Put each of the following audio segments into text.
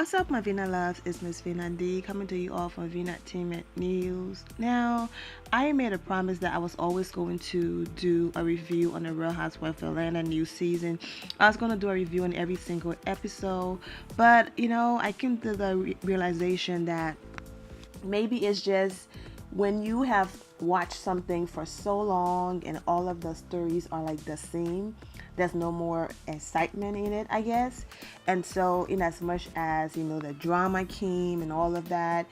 What's up, my Vina loves? It's Miss Vina D coming to you all from Vina Entertainment News. Now, I made a promise that I was always going to do a review on the Real Housewives of Atlanta new season. I was going to do a review on every single episode, but I came to the realization that maybe it's just when you have watched something for so long and all of the stories are like the same, there's no more excitement in it, I guess. And so in as much as the drama came and all of that,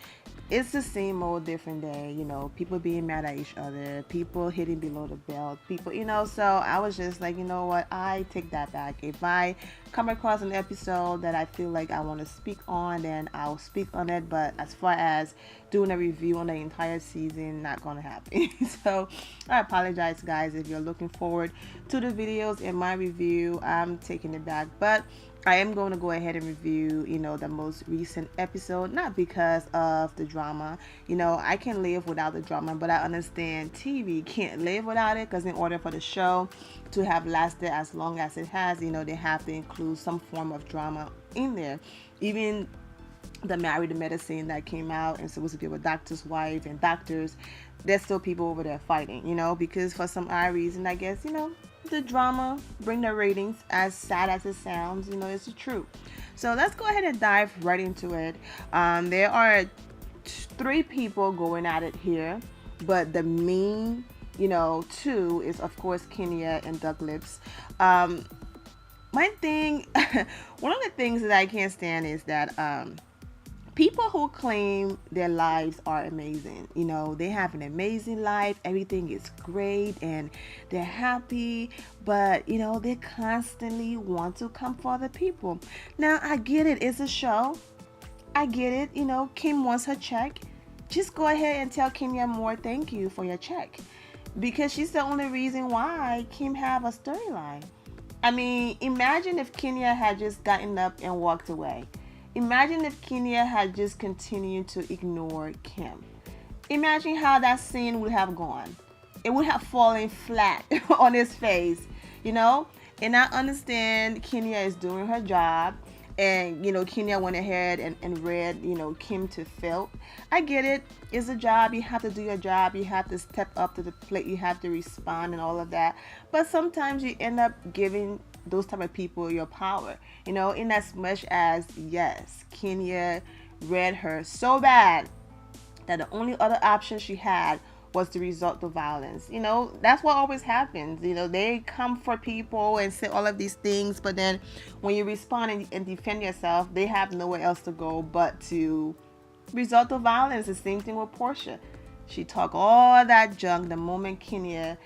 it's the same old different day, people being mad at each other, people hitting below the belt, people, so I was just like, you know what, I take that back. If I come across an episode that I feel like I want to speak on, then I'll speak on it. But as far as doing a review on the entire season, not gonna happen. So I apologize, guys, if you're looking forward to the videos in my review. I'm taking it back, but I am going to go ahead and review, the most recent episode, not because of the drama. I can live without the drama, but I understand TV can't live without it, because in order for the show to have lasted as long as it has, they have to include some form of drama in there. Even the Married to Medicine that came out and supposed to be with doctor's wife and doctors, there's still people over there fighting, because for some odd reason, I guess, the drama bring the ratings. As sad as it sounds, it's the truth. So let's go ahead and dive right into it. There are three people going at it here, but the main, two is of course Kenya and Doug Lips. My thing, one of the things that I can't stand is that people who claim their lives are amazing, they have an amazing life, everything is great and they're happy, but they constantly want to come for other people. Now I get it, it's a show, I get it. Kim wants her check. Just go ahead and tell Kenya Moore thank you for your check, because she's the only reason why Kim have a storyline. I mean, imagine if Kenya had just gotten up and walked away. Imagine if Kenya had just continued to ignore Kim. Imagine how that scene would have gone. It would have fallen flat on his face, And I understand Kenya is doing her job. And, Kenya went ahead and read, Kim to filth. I get it. It's a job. You have to do your job. You have to step up to the plate. You have to respond and all of that. But sometimes you end up giving those type of people your power, in as much as, yes, Kenya read her so bad that the only other option she had was to resort to violence. That's what always happens. They come for people and say all of these things, but then when you respond and defend yourself, they have nowhere else to go but to resort to violence. The same thing with Portia. She talked all that junk. The moment Kenya,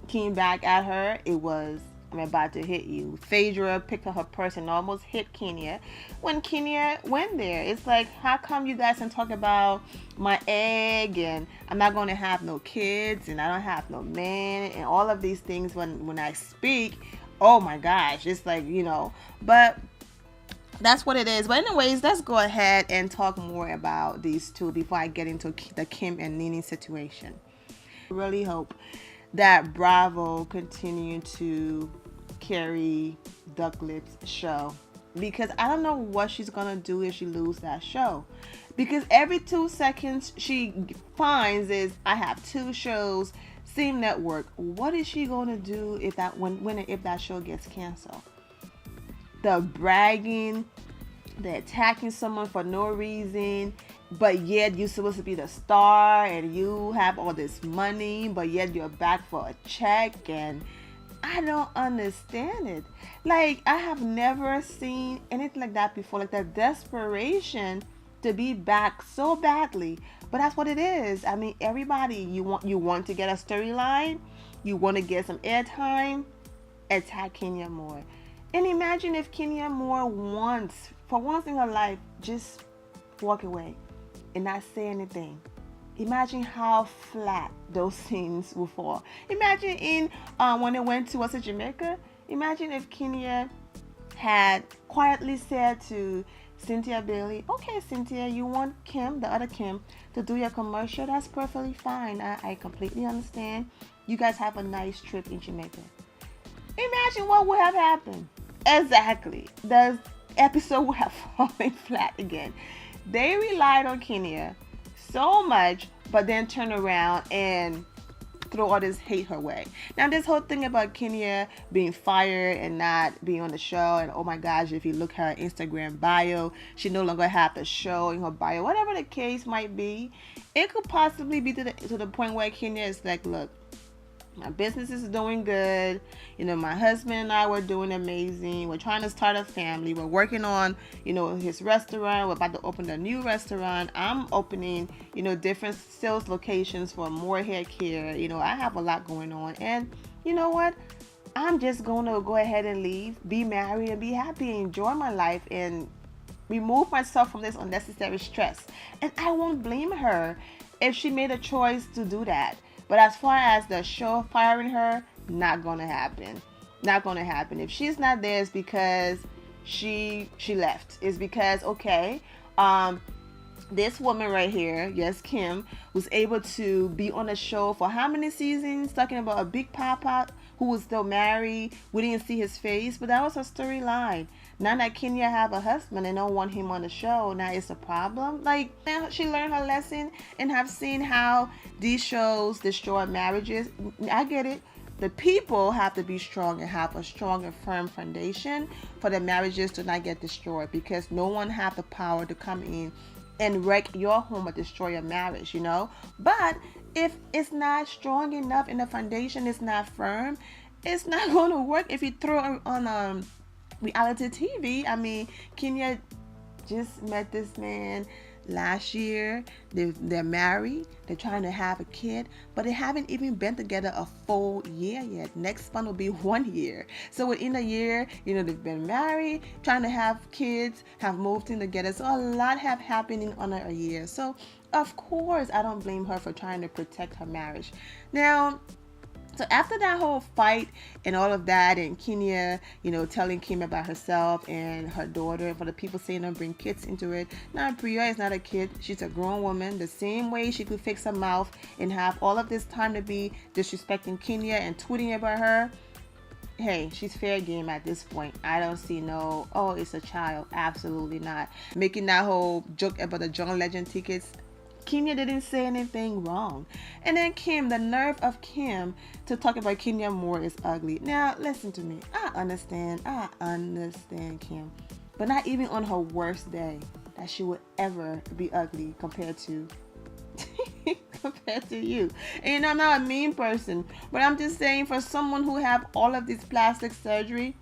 came back at her, it was, I'm about to hit you. Phaedra picked up her purse and almost hit Kenya. When Kenya went there, it's like, how come you guys can talk about my egg and I'm not going to have no kids and I don't have no man and all of these things when I speak? Oh my gosh, it's like, but that's what it is. But anyways, let's go ahead and talk more about these two before I get into the Kim and Nene situation. I really hope that Bravo continue to carry Doug Lips' show, because I don't know what she's gonna do if she lose that show, because every 2 seconds she finds is, I have 2 shows, same network. What is she gonna do if that show gets canceled? The bragging, the attacking someone for no reason, but yet you're supposed to be the star and you have all this money, but yet you're back for a check, and I don't understand it. Like, I have never seen anything like that before, like that desperation to be back so badly. But that's what it is. I mean, everybody, you want to get a storyline, you want to get some airtime, attack Kenya Moore. And imagine if Kenya Moore for once in her life, just walk away and not say anything. Imagine how flat those scenes will fall. Imagine when they went to, was it Jamaica? Imagine if Kenya had quietly said to Cynthia Bailey, okay, Cynthia, you want Kim, the other Kim, to do your commercial? That's perfectly fine. I completely understand. You guys have a nice trip in Jamaica. Imagine what would have happened. Exactly. episode would have fallen flat again. They relied on Kenya so much, but then turn around and throw all this hate her way. Now, this whole thing about Kenya being fired and not being on the show, and oh my gosh, if you look at her Instagram bio, she no longer have the show in her bio, whatever the case might be, it could possibly be to the point where Kenya is like, look, my business is doing good. You know, my husband and I were doing amazing. We're trying to start a family. We're working on, his restaurant. We're about to open a new restaurant. I'm opening, different sales locations for more hair care. I have a lot going on. And you know what? I'm just going to go ahead and leave, be married, and be happy, and enjoy my life, and remove myself from this unnecessary stress. And I won't blame her if she made a choice to do that. But as far as the show firing her, not gonna happen. Not gonna happen. If she's not there, it's because she left. It's because, okay, this woman right here, yes, Kim, was able to be on the show for how many seasons? Talking about a big papa who was still married. We didn't see his face, but that was her storyline. Now that Kenya have a husband and don't want him on the show, now it's a problem. Like, she learned her lesson and have seen how these shows destroy marriages. I get it. The people have to be strong and have a strong and firm foundation for the marriages to not get destroyed, because no one have the power to come in and wreck your home or destroy your marriage, But if it's not strong enough and the foundation is not firm, it's not going to work if you throw it on reality TV. I mean, Kenya just met this man last year. They're married. They're trying to have a kid, but they haven't even been together a full year yet. Next month will be 1 year. So within a year, they've been married, trying to have kids, have moved in together. So a lot have happened in under a year. So of course, I don't blame her for trying to protect her marriage. Now, so after that whole fight and all of that, and Kenya, telling Kim about herself and her daughter, for the people saying don't bring kids into it. Now, Priya is not a kid. She's a grown woman. The same way she could fix her mouth and have all of this time to be disrespecting Kenya and tweeting about her. Hey, she's fair game at this point. I don't see it's a child. Absolutely not. Making that whole joke about the John Legend tickets. Kenya didn't say anything wrong. And then Kim, the nerve of Kim to talk about Kenya Moore is ugly. Now, listen to me. I understand Kim. But not even on her worst day that she would ever be ugly compared to you. And I'm not a mean person, but I'm just saying, for someone who have all of this plastic surgery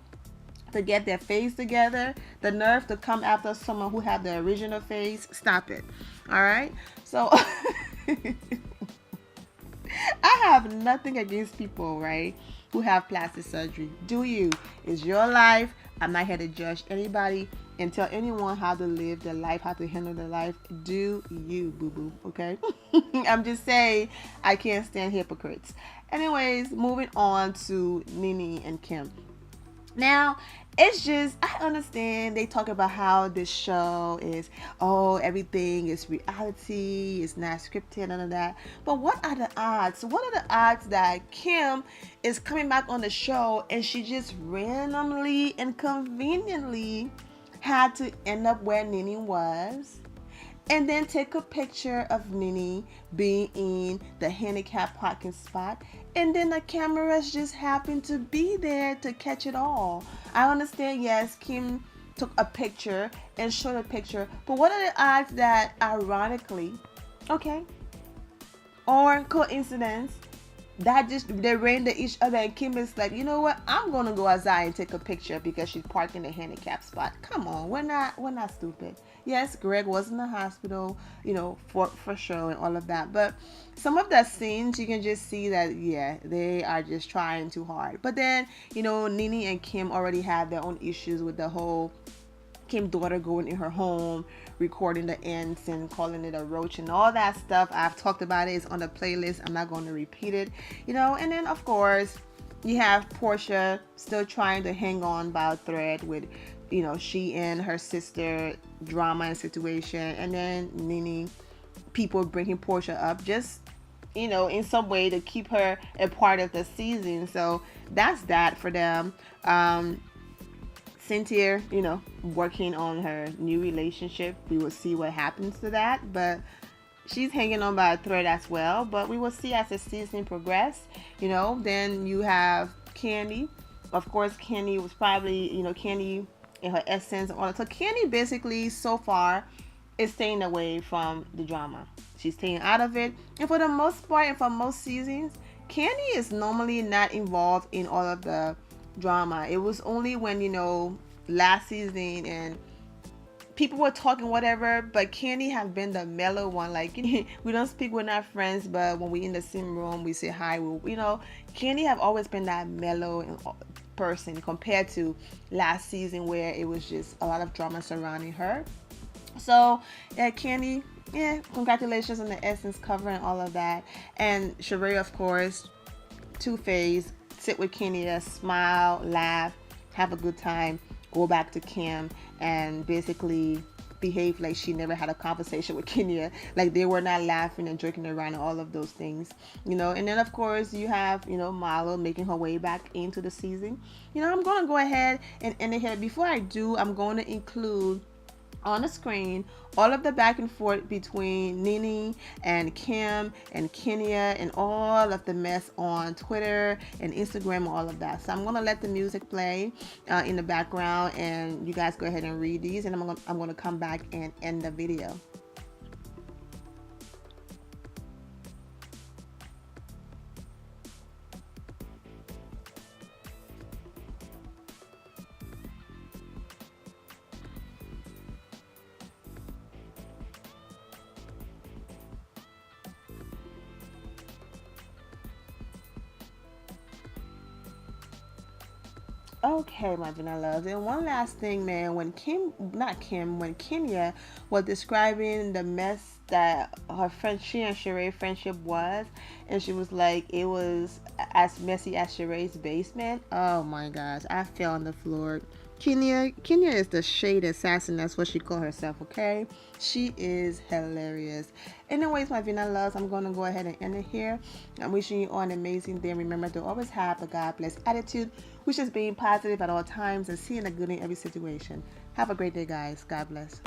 to get their face together, the nerve to come after someone who had the original face, stop it. All right? So I have nothing against people, right, who have plastic surgery. Do you? It's your life. I'm not here to judge anybody and tell anyone how to live their life, how to handle their life. Do you, boo-boo, okay? I'm just saying, I can't stand hypocrites. Anyways, moving on to Nene and Kim. Now, it's just, I understand they talk about how this show is, everything is reality, it's not scripted, none of that. But what are the odds? What are the odds that Kim is coming back on the show and she just randomly and conveniently had to end up where Nene was? And then take a picture of Nene being in the handicap parking spot. And then the cameras just happened to be there to catch it all. I understand, yes, Kim took a picture and showed a picture. But what are the odds that, ironically, or coincidence, that just they ran into each other and Kim is like, you know what, I'm gonna go outside and take a picture because she's parked in the handicap spot. Come on, we're not stupid. Yes, Greg was in the hospital, for sure, and all of that. But some of the scenes, you can just see that, yeah, they are just trying too hard. But then, Nene and Kim already had their own issues with the whole Kim's daughter going in her home, recording the ants and calling it a roach and all that stuff. I've talked about it. It's on the playlist. I'm not going to repeat it, And then, of course, you have Portia still trying to hang on by a thread with, she and her sister drama and situation. And then Nene, people bringing Portia up just, in some way to keep her a part of the season. So that's that for them. Cynthia, working on her new relationship. We will see what happens to that, but she's hanging on by a thread as well. But we will see as the season progresses. Then you have Candy. Of course, Candy was probably, Candy in her essence. So Candy basically so far is staying away from the drama. She's staying out of it. And for the most part, and for most seasons, Candy is normally not involved in all of the drama. It was only when, last season and people were talking whatever, but Candy has been the mellow one. Like, we don't speak, we're not friends, but when we in the same room, we say hi. Candy have always been that mellow person compared to last season where it was just a lot of drama surrounding her. So, yeah, Candy, yeah, congratulations on the Essence cover and all of that. And Sheree, of course, Two-Face, sit with Kenya, smile, laugh, have a good time, go back to Kim, and basically behave like she never had a conversation with Kenya, like they were not laughing and joking around and all of those things, And then of course you have, Marlo making her way back into the season. I'm going to go ahead and end it here. Before I do, I'm going to include on the screen all of the back and forth between Nene and Kim and Kenya and all of the mess on Twitter and Instagram and all of that. So I'm going to let the music play in the background, and you guys go ahead and read these, and I'm going to come back and end the video. Okay, my vanilla loves. And one last thing, man, when when Kenya was describing the mess that she and Sheree friendship was, and she was like, it was as messy as Sheree's basement. Oh my gosh, I fell on the floor. Kenya is the shade assassin. That's what she called herself, okay? She is hilarious. Anyways, my vanilla loves, I'm going to go ahead and end it here. I'm wishing you all an amazing day. Remember to always have a God bless attitude, which is being positive at all times and seeing the good in every situation. Have a great day, guys. God bless.